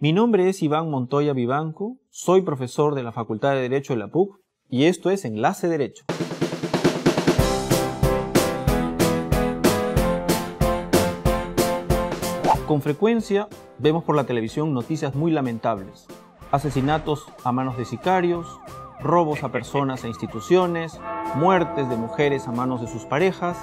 Mi nombre es Iván Montoya Vivanco, soy profesor de la Facultad de Derecho de la PUC y esto es Enlace Derecho. Con frecuencia vemos por la televisión noticias muy lamentables: asesinatos a manos de sicarios, robos a personas e instituciones, muertes de mujeres a manos de sus parejas,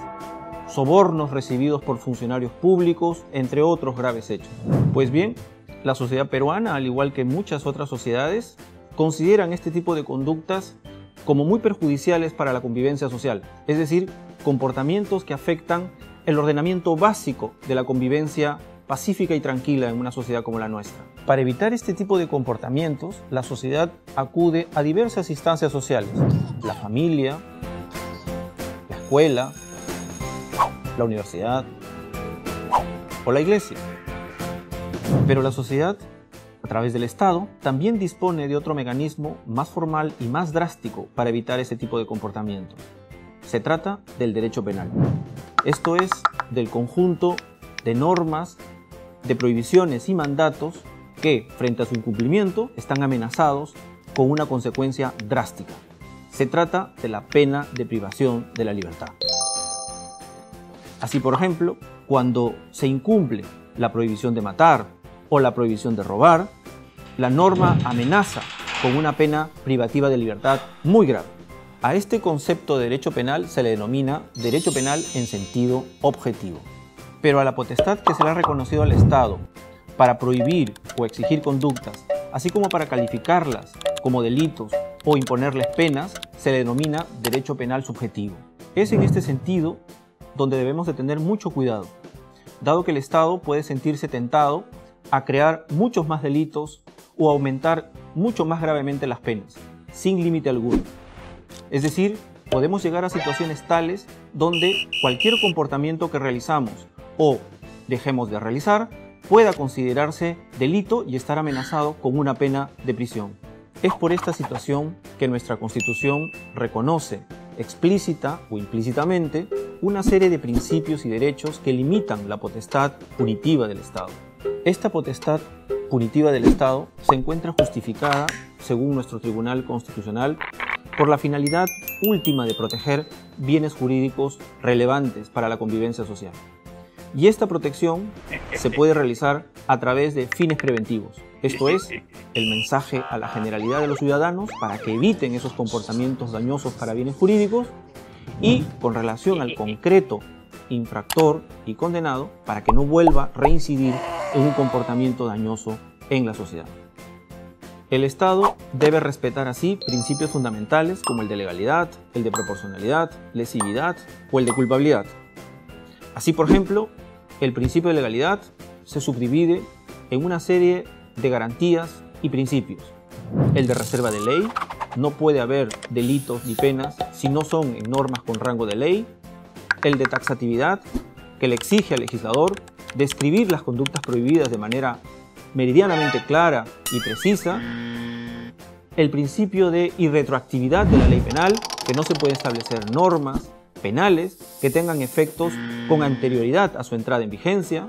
sobornos recibidos por funcionarios públicos, entre otros graves hechos. Pues bien, la sociedad peruana, al igual que muchas otras sociedades, consideran este tipo de conductas como muy perjudiciales para la convivencia social, es decir, comportamientos que afectan el ordenamiento básico de la convivencia pacífica y tranquila en una sociedad como la nuestra. Para evitar este tipo de comportamientos, la sociedad acude a diversas instancias sociales: la familia, la escuela, la universidad o la iglesia. Pero la sociedad, a través del Estado, también dispone de otro mecanismo más formal y más drástico para evitar ese tipo de comportamientos. Se trata del derecho penal. Esto es, del conjunto de normas, de prohibiciones y mandatos que, frente a su incumplimiento, están amenazados con una consecuencia drástica. Se trata de la pena de privación de la libertad. Así, por ejemplo, cuando se incumple la prohibición de matar o la prohibición de robar, la norma amenaza con una pena privativa de libertad muy grave. A este concepto de derecho penal se le denomina derecho penal en sentido objetivo. Pero a la potestad que se le ha reconocido al Estado para prohibir o exigir conductas, así como para calificarlas como delitos o imponerles penas, se le denomina derecho penal subjetivo. Es en este sentido donde debemos de tener mucho cuidado, dado que el Estado puede sentirse tentado a crear muchos más delitos o aumentar mucho más gravemente las penas, sin límite alguno. Es decir, podemos llegar a situaciones tales donde cualquier comportamiento que realizamos o dejemos de realizar pueda considerarse delito y estar amenazado con una pena de prisión. Es por esta situación que nuestra Constitución reconoce explícita o implícitamente una serie de principios y derechos que limitan la potestad punitiva del Estado. Esta potestad punitiva del Estado se encuentra justificada, según nuestro Tribunal Constitucional, por la finalidad última de proteger bienes jurídicos relevantes para la convivencia social. Y esta protección se puede realizar a través de fines preventivos, esto es, el mensaje a la generalidad de los ciudadanos para que eviten esos comportamientos dañosos para bienes jurídicos, y con relación al concreto infractor y condenado para que no vuelva a reincidir en un comportamiento dañoso en la sociedad. El Estado debe respetar así principios fundamentales como el de legalidad, el de proporcionalidad, lesividad o el de culpabilidad. Así, por ejemplo, el principio de legalidad se subdivide en una serie de garantías y principios. El de reserva de ley: no puede haber delitos ni penas si no son en normas con rango de ley. El de taxatividad, que le exige al legislador describir las conductas prohibidas de manera meridianamente clara y precisa. El principio de irretroactividad de la ley penal, que no se pueden establecer normas penales que tengan efectos con anterioridad a su entrada en vigencia.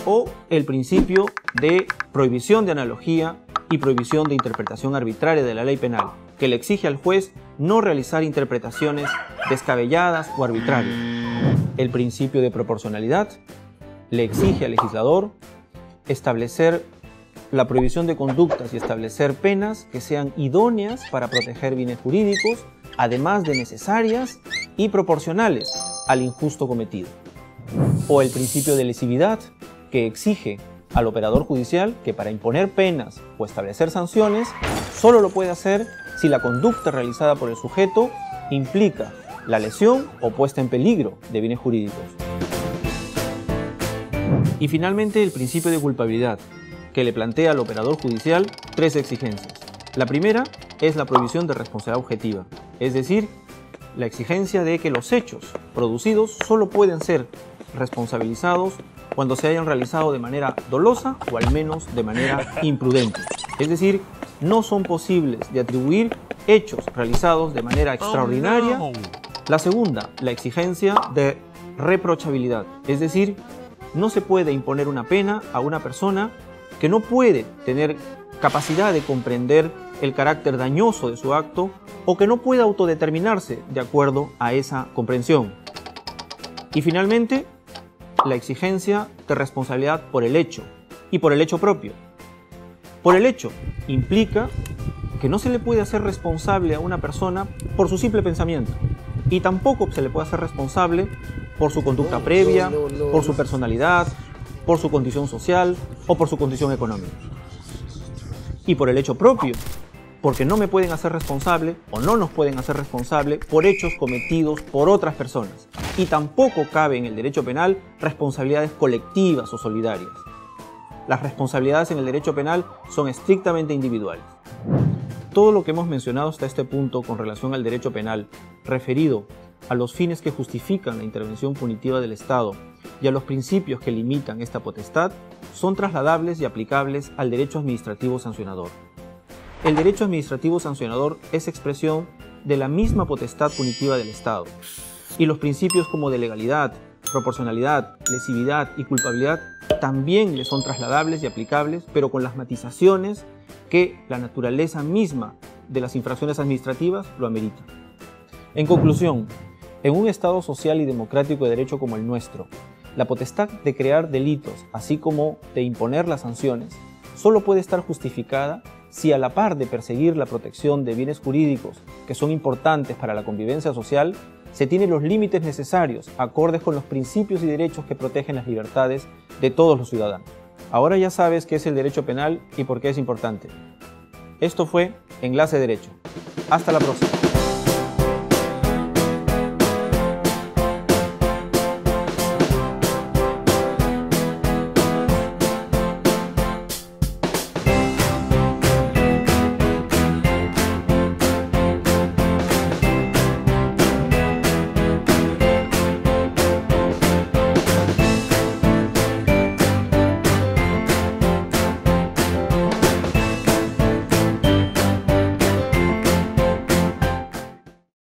O el principio de prohibición de analogía y prohibición de interpretación arbitraria de la ley penal, que le exige al juez no realizar interpretaciones descabelladas o arbitrarias. El principio de proporcionalidad le exige al legislador establecer la prohibición de conductas y establecer penas que sean idóneas para proteger bienes jurídicos, además de necesarias y proporcionales al injusto cometido. O el principio de lesividad, que exige al operador judicial que para imponer penas o establecer sanciones solo lo puede hacer si la conducta realizada por el sujeto implica la lesión o puesta en peligro de bienes jurídicos. Y finalmente el principio de culpabilidad, que le plantea al operador judicial tres exigencias. La primera es la prohibición de responsabilidad objetiva, es decir, la exigencia de que los hechos producidos solo pueden ser responsabilizados cuando se hayan realizado de manera dolosa o al menos de manera imprudente. Es decir, no son posibles de atribuir hechos realizados de manera extraordinaria. La segunda, la exigencia de reprochabilidad, es decir, no se puede imponer una pena a una persona que no puede tener capacidad de comprender el carácter dañoso de su acto o que no puede autodeterminarse de acuerdo a esa comprensión. Y finalmente, la exigencia de responsabilidad por el hecho y por el hecho propio. Por el hecho implica que no se le puede hacer responsable a una persona por su simple pensamiento y tampoco se le puede hacer responsable por su conducta previa, por su personalidad, por su condición social o por su condición económica. Y por el hecho propio, porque no me pueden hacer responsable o no nos pueden hacer responsable por hechos cometidos por otras personas. Y tampoco cabe en el derecho penal responsabilidades colectivas o solidarias. Las responsabilidades en el derecho penal son estrictamente individuales. Todo lo que hemos mencionado hasta este punto con relación al derecho penal, referido a los fines que justifican la intervención punitiva del Estado y a los principios que limitan esta potestad, son trasladables y aplicables al derecho administrativo sancionador. El derecho administrativo sancionador es expresión de la misma potestad punitiva del Estado, y los principios como de legalidad, proporcionalidad, lesividad y culpabilidad también le son trasladables y aplicables, pero con las matizaciones que la naturaleza misma de las infracciones administrativas lo amerita. En conclusión, en un Estado social y democrático de derecho como el nuestro, la potestad de crear delitos, así como de imponer las sanciones, solo puede estar justificada si, a la par de perseguir la protección de bienes jurídicos que son importantes para la convivencia social, se tienen los límites necesarios acordes con los principios y derechos que protegen las libertades de todos los ciudadanos. Ahora ya sabes qué es el derecho penal y por qué es importante. Esto fue Enlace Derecho. Hasta la próxima.